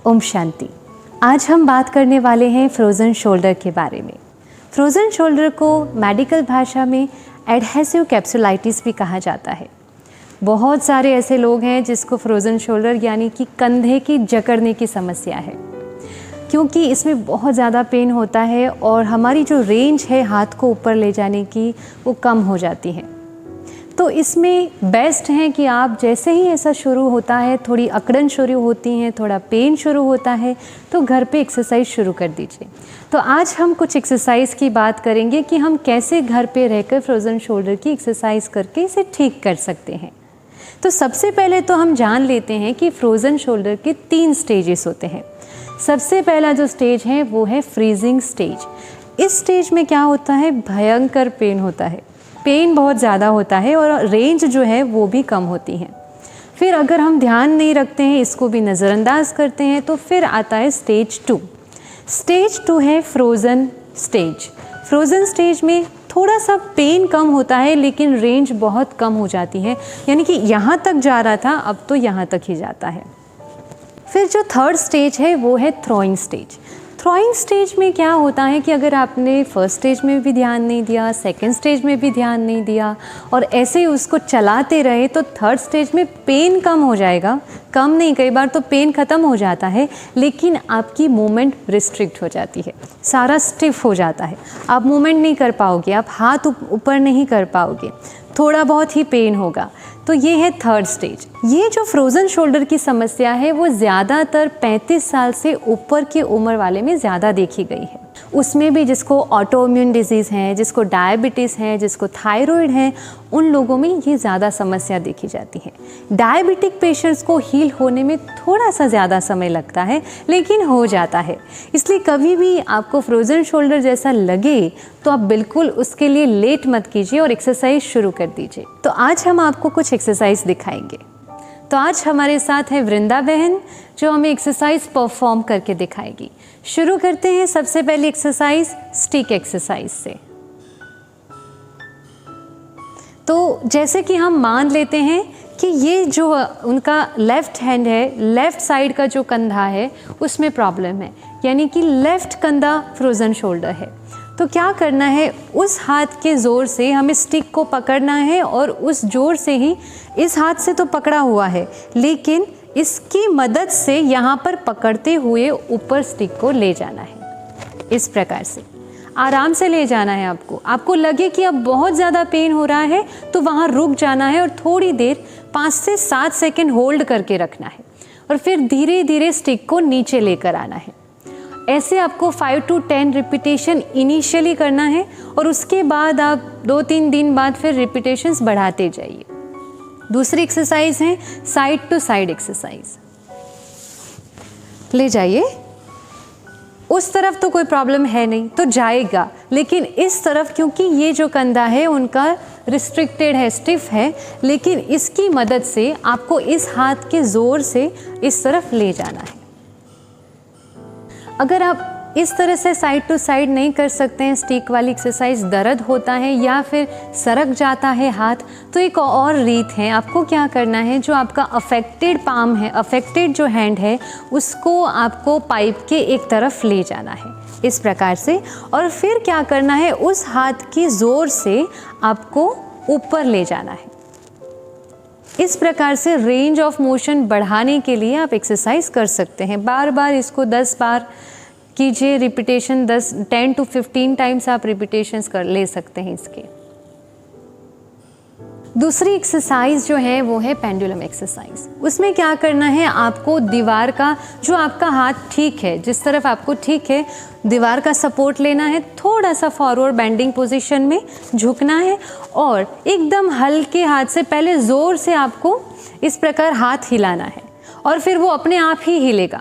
ओम शांति। आज हम बात करने वाले हैं फ्रोज़न शोल्डर के बारे में। फ्रोज़न शोल्डर को मेडिकल भाषा में एडहेसिव कैप्सुलाइटिस भी कहा जाता है। बहुत सारे ऐसे लोग हैं जिसको फ्रोज़न शोल्डर यानी कि कंधे की जकड़ने की समस्या है, क्योंकि इसमें बहुत ज़्यादा पेन होता है और हमारी जो रेंज है हाथ को ऊपर ले जाने की वो कम हो जाती है। तो इसमें बेस्ट है कि आप जैसे ही ऐसा शुरू होता है, थोड़ी अकड़न शुरू होती हैं, थोड़ा पेन शुरू होता है, तो घर पे एक्सरसाइज शुरू कर दीजिए। तो आज हम कुछ एक्सरसाइज की बात करेंगे कि हम कैसे घर पे रहकर फ्रोज़न शोल्डर की एक्सरसाइज करके इसे ठीक कर सकते हैं। तो सबसे पहले तो हम जान लेते हैं कि फ्रोज़न शोल्डर के 3 स्टेजेस होते हैं। सबसे पहला जो स्टेज है वो है फ्रीजिंग स्टेज। इस स्टेज में क्या होता है, भयंकर पेन होता है, पेन बहुत ज़्यादा होता है और रेंज जो है वो भी कम होती है। फिर अगर हम ध्यान नहीं रखते हैं, इसको भी नज़रअंदाज करते हैं, तो फिर आता है स्टेज 2। स्टेज 2 है फ्रोज़न स्टेज। फ्रोज़न स्टेज में थोड़ा सा पेन कम होता है लेकिन रेंज बहुत कम हो जाती है, यानी कि यहाँ तक जा रहा था अब तो यहाँ तक ही जाता है। फिर जो 3rd स्टेज है वो है थ्रोइंग स्टेज। थ्रोइंग स्टेज में क्या होता है कि अगर आपने फर्स्ट स्टेज में भी ध्यान नहीं दिया, सेकंड स्टेज में भी ध्यान नहीं दिया और ऐसे ही उसको चलाते रहे, तो 3rd स्टेज में पेन कम हो जाएगा। कम नहीं, कई बार तो पेन ख़त्म हो जाता है, लेकिन आपकी मूवमेंट रिस्ट्रिक्ट हो जाती है, सारा स्टिफ हो जाता है, आप मूवमेंट नहीं कर पाओगे, आप हाथ ऊपर नहीं कर पाओगे, थोड़ा बहुत ही पेन होगा। तो ये है 3rd स्टेज। ये जो फ्रोज़न शोल्डर की समस्या है वो ज़्यादातर 35 साल से ऊपर की उम्र वाले में ज़्यादा देखी गई है। उसमें भी जिसको ऑटोइम्यून डिजीज़ है, जिसको डायबिटीज़ है, जिसको थायराइड है, उन लोगों में ये ज़्यादा समस्या देखी जाती है। डायबिटिक पेशेंट्स को हील होने में थोड़ा सा ज़्यादा समय लगता है, लेकिन हो जाता है। इसलिए कभी भी आपको फ्रोज़न शोल्डर जैसा लगे तो आप बिल्कुल उसके लिए लेट मत कीजिए और एक्सरसाइज शुरू कर दीजिए। तो आज हम आपको कुछ एक्सरसाइज दिखाएंगे। तो आज हमारे साथ है वृंदा बहन, जो हमें एक्सरसाइज परफॉर्म करके दिखाएगी। शुरू करते हैं सबसे पहले एक्सरसाइज स्टिक एक्सरसाइज से। तो जैसे कि हम मान लेते हैं कि ये जो उनका लेफ़्ट हैंड है, लेफ़्ट साइड का जो कंधा है उसमें प्रॉब्लम है, यानी कि लेफ़्ट कंधा फ्रोज़न शोल्डर है। तो क्या करना है, उस हाथ के ज़ोर से हमें स्टिक को पकड़ना है और उस ज़ोर से ही, इस हाथ से तो पकड़ा हुआ है लेकिन इसकी मदद से यहाँ पर पकड़ते हुए ऊपर स्टिक को ले जाना है। इस प्रकार से आराम से ले जाना है। आपको लगे कि अब बहुत ज़्यादा पेन हो रहा है तो वहाँ रुक जाना है और थोड़ी देर 5 से 7 सेकंड होल्ड करके रखना है और फिर धीरे धीरे स्टिक को नीचे लेकर आना है। ऐसे आपको 5 to 10 रिपीटेशन इनिशियली करना है और उसके बाद आप 2-3 दिन बाद फिर रिपीटेशंस बढ़ाते जाइए। दूसरी एक्सरसाइज है साइड टू साइड एक्सरसाइज। ले जाइए, उस तरफ तो कोई प्रॉब्लम है नहीं तो जाएगा, लेकिन इस तरफ क्योंकि ये जो कंधा है उनका रिस्ट्रिक्टेड है, स्टिफ है, लेकिन इसकी मदद से आपको इस हाथ के ज़ोर से इस तरफ ले जाना है। अगर आप इस तरह से साइड टू साइड नहीं कर सकते हैं, स्टिक वाली एक्सरसाइज, दर्द होता है या फिर सरक जाता है हाथ, तो एक और रीत है। आपको क्या करना है, जो आपका अफेक्टेड पाम है, अफेक्टेड जो हैंड है, उसको आपको पाइप के एक तरफ ले जाना है इस प्रकार से, और फिर क्या करना है, उस हाथ की ज़ोर से आपको ऊपर ले जाना है। इस प्रकार से रेंज ऑफ मोशन बढ़ाने के लिए आप एक्सरसाइज कर सकते हैं। बार बार इसको 10 बार कीजिए, रिपीटेशन 10 to 15 टाइम्स आप रिपीटेशंस कर ले सकते हैं इसके। दूसरी एक्सरसाइज जो है वो है पेंडुलम एक्सरसाइज। उसमें क्या करना है, आपको दीवार का, जो आपका हाथ ठीक है, जिस तरफ आपको ठीक है, दीवार का सपोर्ट लेना है, थोड़ा सा फॉरवर्ड बेंडिंग पोजीशन में झुकना है और एकदम हल्के हाथ से, पहले ज़ोर से आपको इस प्रकार हाथ हिलाना है और फिर वो अपने आप ही हिलेगा।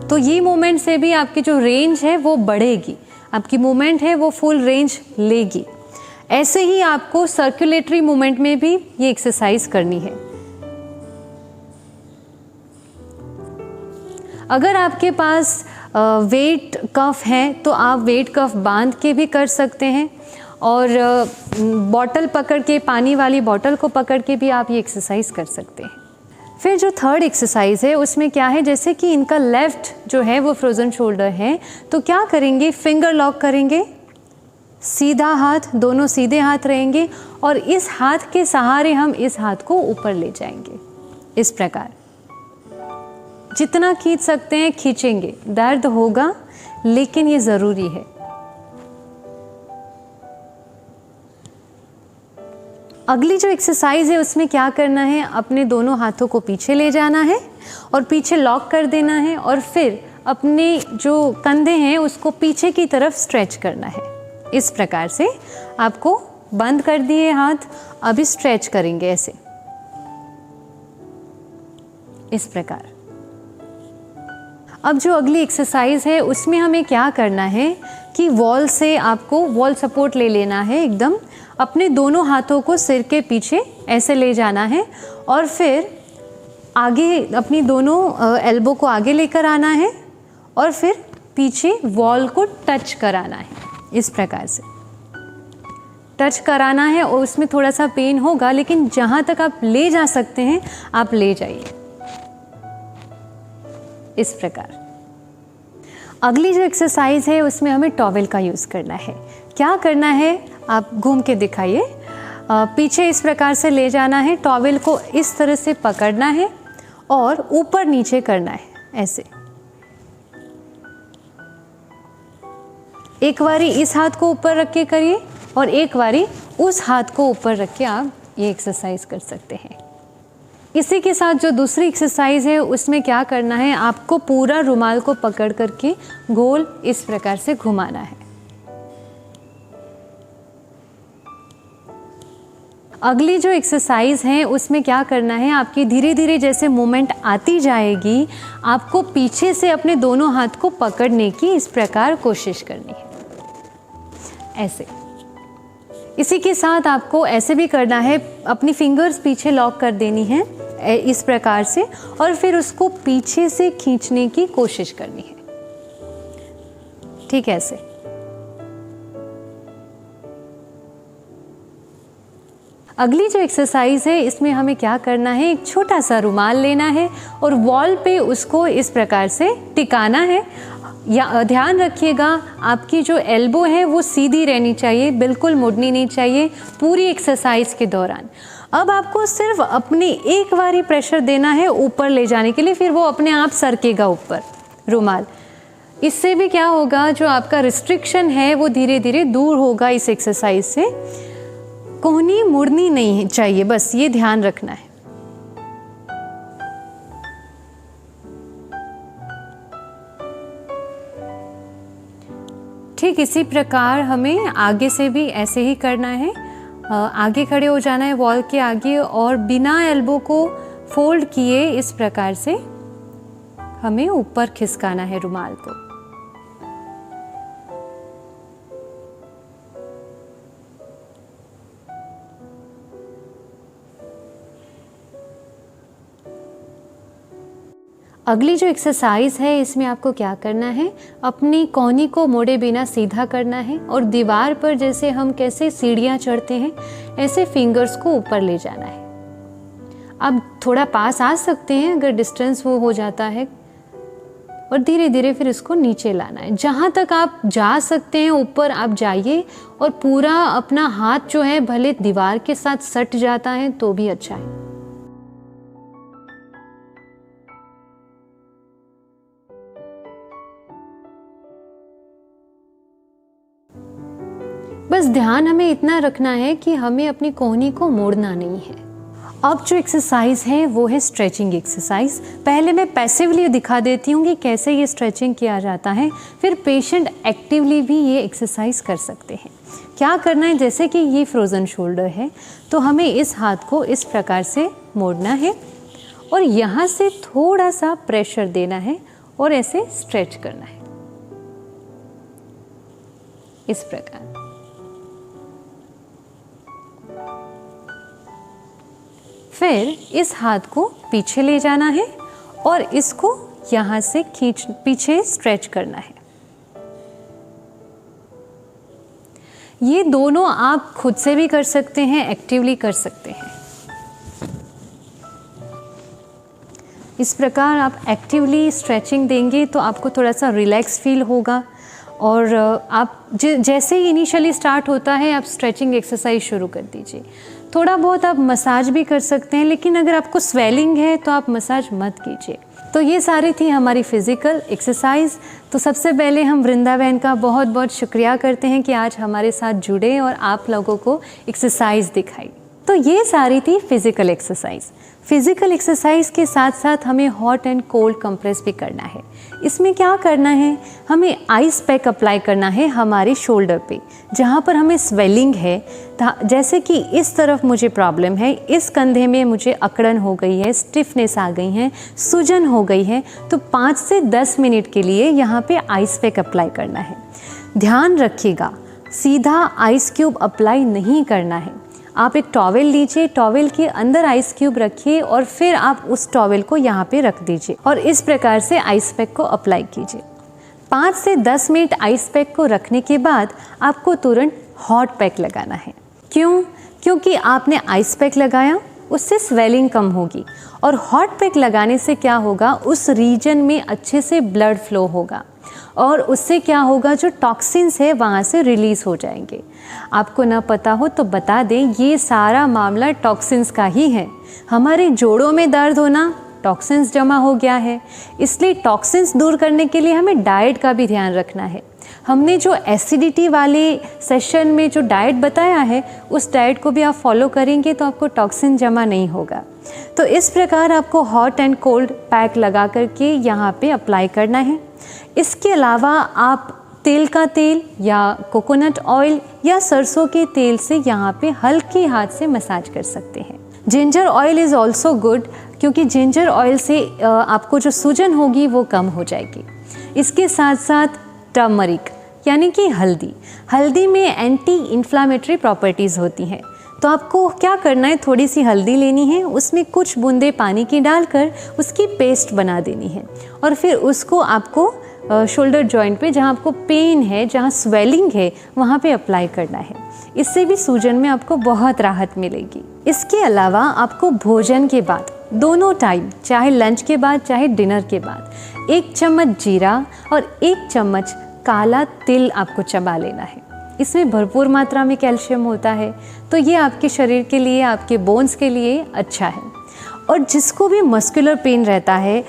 तो ये मूवमेंट से भी आपकी जो रेंज है वो बढ़ेगी, आपकी मूवमेंट है वो फुल रेंज लेगी। ऐसे ही आपको सर्कुलेटरी मूवमेंट में भी ये एक्सरसाइज करनी है। अगर आपके पास वेट कफ है तो आप वेट कफ बांध के भी कर सकते हैं और बॉटल पकड़ के, पानी वाली बॉटल को पकड़ के भी आप ये एक्सरसाइज कर सकते हैं। फिर जो थर्ड एक्सरसाइज है उसमें क्या है, जैसे कि इनका लेफ्ट जो है वो फ्रोज़न शोल्डर है, तो क्या करेंगे, फिंगर लॉक करेंगे, सीधा हाथ, दोनों सीधे हाथ रहेंगे और इस हाथ के सहारे हम इस हाथ को ऊपर ले जाएंगे। इस प्रकार जितना खींच सकते हैं खींचेंगे, दर्द होगा लेकिन ये ज़रूरी है। अगली जो एक्सरसाइज है उसमें क्या करना है, अपने दोनों हाथों को पीछे ले जाना है और पीछे लॉक कर देना है और फिर अपने जो कंधे हैं उसको पीछे की तरफ स्ट्रेच करना है। इस प्रकार से आपको बंद कर दिए हाथ, अभी स्ट्रेच करेंगे ऐसे, इस प्रकार। अब जो अगली एक्सरसाइज है उसमें हमें क्या करना है कि वॉल से आपको वॉल सपोर्ट ले लेना है, एकदम अपने दोनों हाथों को सिर के पीछे ऐसे ले जाना है और फिर आगे अपनी दोनों एल्बो को आगे लेकर आना है और फिर पीछे वॉल को टच कराना है। इस प्रकार से टच कराना है और उसमें थोड़ा सा पेन होगा, लेकिन जहाँ तक आप ले जा सकते हैं आप ले जाइए, इस प्रकार। अगली जो एक्सरसाइज है उसमें हमें टॉवेल का यूज़ करना है। क्या करना है, आप घूम के दिखाइए, पीछे इस प्रकार से ले जाना है, टॉवेल को इस तरह से पकड़ना है और ऊपर नीचे करना है ऐसे। एक बारी इस हाथ को ऊपर रख के करिए और एक बारी उस हाथ को ऊपर रख के आप ये एक्सरसाइज कर सकते हैं। इसी के साथ जो दूसरी एक्सरसाइज है उसमें क्या करना है, आपको पूरा रुमाल को पकड़ करके गोल इस प्रकार से घुमाना है। अगली जो एक्सरसाइज है उसमें क्या करना है, आपकी धीरे धीरे जैसे मूवमेंट आती जाएगी, आपको पीछे से अपने दोनों हाथ को पकड़ने की इस प्रकार कोशिश करनी है, ऐसे। इसी के साथ आपको ऐसे भी करना है, अपनी फिंगर्स पीछे लॉक कर देनी है इस प्रकार से और फिर उसको पीछे से खींचने की कोशिश करनी है, ठीक है, ऐसे। अगली जो एक्सरसाइज है इसमें हमें क्या करना है, एक छोटा सा रुमाल लेना है और वॉल पे उसको इस प्रकार से टिकाना है। या ध्यान रखिएगा आपकी जो एल्बो है वो सीधी रहनी चाहिए, बिल्कुल मुड़नी नहीं चाहिए पूरी एक्सरसाइज के दौरान। अब आपको सिर्फ अपनी एक बारी प्रेशर देना है ऊपर ले जाने के लिए, फिर वो अपने आप सरकेगा ऊपर रुमाल। इससे भी क्या होगा, जो आपका रिस्ट्रिक्शन है वो धीरे धीरे दूर होगा इस एक्सरसाइज से। कोहनी मुड़नी नहीं चाहिए, बस ये ध्यान रखना है। ठीक इसी प्रकार हमें आगे से भी ऐसे ही करना है। आगे खड़े हो जाना है वॉल के आगे और बिना एल्बो को फोल्ड किए इस प्रकार से हमें ऊपर खिसकाना है रुमाल को। अगली जो एक्सरसाइज है इसमें आपको क्या करना है, अपनी कोहनी को मोड़े बिना सीधा करना है और दीवार पर जैसे हम कैसे सीढ़ियाँ चढ़ते हैं ऐसे फिंगर्स को ऊपर ले जाना है। अब थोड़ा पास आ सकते हैं अगर डिस्टेंस वो हो जाता है और धीरे धीरे फिर इसको नीचे लाना है। जहाँ तक आप जा सकते हैं ऊपर आप जाइए और पूरा अपना हाथ जो है भले दीवार के साथ सट जाता है तो भी अच्छा है। बस ध्यान हमें इतना रखना है कि हमें अपनी कोहनी को मोड़ना नहीं है। अब जो एक्सरसाइज है वो है स्ट्रेचिंग एक्सरसाइज। पहले मैं पैसिवली दिखा देती हूँ कि कैसे ये स्ट्रेचिंग किया जाता है, फिर पेशेंट एक्टिवली भी ये एक्सरसाइज कर सकते हैं। क्या करना है, जैसे कि ये फ्रोज़न शोल्डर है तो हमें इस हाथ को इस प्रकार से मोड़ना है और यहाँ से थोड़ा सा प्रेशर देना है और ऐसे स्ट्रेच करना है इस प्रकार। फिर इस हाथ को पीछे ले जाना है और इसको यहाँ से पीछे स्ट्रेच करना है। ये दोनों आप खुद से भी कर सकते हैं, एक्टिवली कर सकते हैं। इस प्रकार आप एक्टिवली स्ट्रेचिंग देंगे तो आपको थोड़ा सा रिलैक्स फील होगा। और आप जैसे ही इनिशियली स्टार्ट होता है आप स्ट्रेचिंग एक्सरसाइज शुरू कर दीजिए। थोड़ा बहुत आप मसाज भी कर सकते हैं, लेकिन अगर आपको स्वेलिंग है तो आप मसाज मत कीजिए। तो ये सारी थी हमारी फिज़िकल एक्सरसाइज। तो सबसे पहले हम वृंदा बहन का बहुत बहुत शुक्रिया करते हैं कि आज हमारे साथ जुड़े और आप लोगों को एक्सरसाइज दिखाई। तो ये सारी थी फिज़िकल एक्सरसाइज। फिज़िकल एक्सरसाइज के साथ साथ हमें हॉट एंड कोल्ड कंप्रेस भी करना है। इसमें क्या करना है, हमें आइस पैक अप्लाई करना है हमारे शोल्डर पे जहाँ पर हमें स्वेलिंग है। जैसे कि इस तरफ मुझे प्रॉब्लम है, इस कंधे में मुझे अकड़न हो गई है, स्टिफनेस आ गई है, सूजन हो गई है, तो 5 से 10 मिनट के लिए यहाँ पे आइस पैक अप्लाई करना है। ध्यान रखिएगा, सीधा आइस क्यूब अप्लाई नहीं करना है। आप एक टॉवेल लीजिए, टॉवेल के अंदर आइस क्यूब रखिए और फिर आप उस टॉवेल को यहाँ पे रख दीजिए और इस प्रकार से आइस पैक को अप्लाई कीजिए। 5 से 10 मिनट आइस पैक को रखने के बाद आपको तुरंत हॉट पैक लगाना है। क्यों? क्योंकि आपने आइस पैक लगाया, उससे स्वेलिंग कम होगी और हॉट पैक लगाने से क्या होगा, उस रीजन में अच्छे से ब्लड फ्लो होगा और उससे क्या होगा, जो टॉक्सिन्स है वहाँ से रिलीज़ हो जाएंगे। आपको ना पता हो तो बता दें, ये सारा मामला टॉक्सिन्स का ही है। हमारे जोड़ों में दर्द होना टॉक्सिन्स जमा हो गया है, इसलिए टॉक्सिन्स दूर करने के लिए हमें डाइट का भी ध्यान रखना है। हमने जो एसिडिटी वाले सेशन में जो डाइट बताया है, उस डाइट को भी आप फॉलो करेंगे तो आपको टॉक्सिन जमा नहीं होगा। तो इस प्रकार आपको हॉट एंड कोल्ड पैक लगा करके यहाँ पे अप्लाई करना है। इसके अलावा आप तेल का तेल या कोकोनट ऑयल या सरसों के तेल से यहाँ पे हल्के हाथ से मसाज कर सकते हैं। Ginger oil is also good, क्योंकि जिंजर ऑयल से आपको जो सूजन होगी वो कम हो जाएगी। इसके साथ साथ टर्मरिक यानी कि हल्दी में एंटी इन्फ्लामेटरी प्रॉपर्टीज़ होती हैं। तो आपको क्या करना है, थोड़ी सी हल्दी लेनी है, उसमें कुछ बूंदे पानी की डालकर उसकी पेस्ट बना देनी है और फिर उसको आपको शोल्डर जॉइंट पे, जहाँ आपको पेन है, जहाँ स्वेलिंग है, वहाँ पे अप्लाई करना है। इससे भी सूजन में आपको बहुत राहत मिलेगी। इसके अलावा आपको भोजन के बाद दोनों टाइम, चाहे लंच के बाद चाहे डिनर के बाद, 1 चम्मच जीरा और 1 चम्मच काला तिल आपको चबा लेना है। इसमें भरपूर मात्रा में कैल्शियम होता है, तो ये आपके शरीर के लिए, आपके बोन्स के लिए अच्छा है। और जिसको भी मस्कुलर पेन रहता है,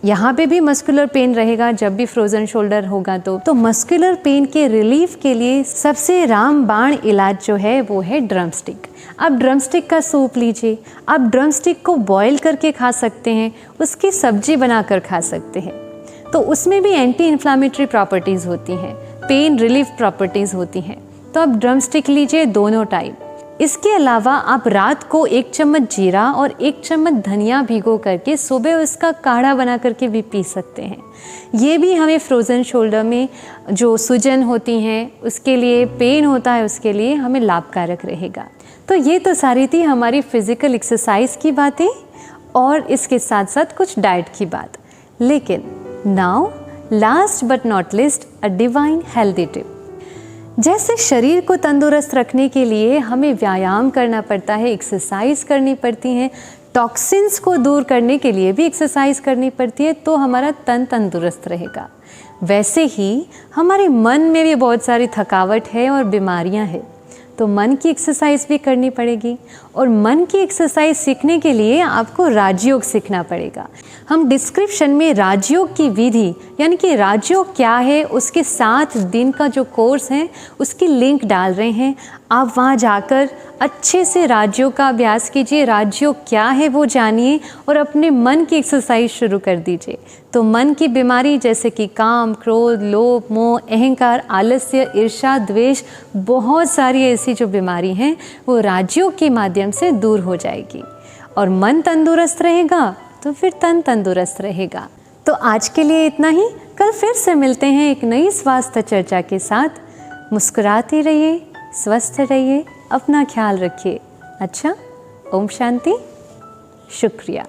यहाँ पे भी मस्कुलर पेन रहेगा जब भी फ्रोज़न शोल्डर होगा तो मस्कुलर पेन के रिलीफ के लिए सबसे रामबाण इलाज जो है वो है ड्रमस्टिक। आप ड्रमस्टिक का सूप लीजिए, आप ड्रमस्टिक को बॉईल करके खा सकते हैं, उसकी सब्जी बनाकर खा सकते हैं। तो उसमें भी एंटी इन्फ्लामेटरी प्रॉपर्टीज़ होती हैं, पेन रिलीफ प्रॉपर्टीज़ होती हैं। तो आप ड्रमस्टिक लीजिए दोनों टाइम। इसके अलावा आप रात को 1 चम्मच जीरा और 1 चम्मच धनिया भिगो करके सुबह उसका काढ़ा बना करके भी पी सकते हैं। ये भी हमें फ्रोज़न शोल्डर में जो सूजन होती हैं उसके लिए, पेन होता है उसके लिए हमें लाभकारक रहेगा। तो ये तो सारी थी हमारी फिज़िकल एक्सरसाइज की बातें और इसके साथ साथ कुछ डाइट की बात। लेकिन now last but not least, a divine healthy tip. जैसे शरीर को तंदुरुस्त रखने के लिए हमें व्यायाम करना पड़ता है, एक्सरसाइज करनी पड़ती है, टॉक्सिन्स को दूर करने के लिए भी एक्सरसाइज करनी पड़ती है, तो हमारा तन तंदुरुस्त रहेगा। वैसे ही हमारे मन में भी बहुत सारी थकावट है और बीमारियां हैं, तो मन की एक्सरसाइज भी करनी पड़ेगी। और मन की एक्सरसाइज सीखने के लिए आपको राजयोग सीखना पड़ेगा। हम डिस्क्रिप्शन में राजयोग की विधि यानी कि राजयोग क्या है, उसके 7 दिन का जो कोर्स है उसकी लिंक डाल रहे हैं। आप वहाँ जाकर अच्छे से राजयोग का अभ्यास कीजिए, राजयोग क्या है वो जानिए और अपने मन की एक्सरसाइज शुरू कर दीजिए। तो मन की बीमारी जैसे कि काम, क्रोध, लोभ, मोह, अहंकार, आलस्य, ईर्ष्या, द्वेष, बहुत सारी ऐसी जो बीमारी हैं वो राजयोग के माध्यम से दूर हो जाएगी। और मन तंदुरुस्त रहेगा तो फिर तन तंदुरुस्त रहेगा। तो आज के लिए इतना ही। कल फिर से मिलते हैं एक नई स्वास्थ्य चर्चा के साथ। मुस्कुराते रहिए, स्वस्थ रहिए, अपना ख्याल रखिए। अच्छा, ओम शांति, शुक्रिया।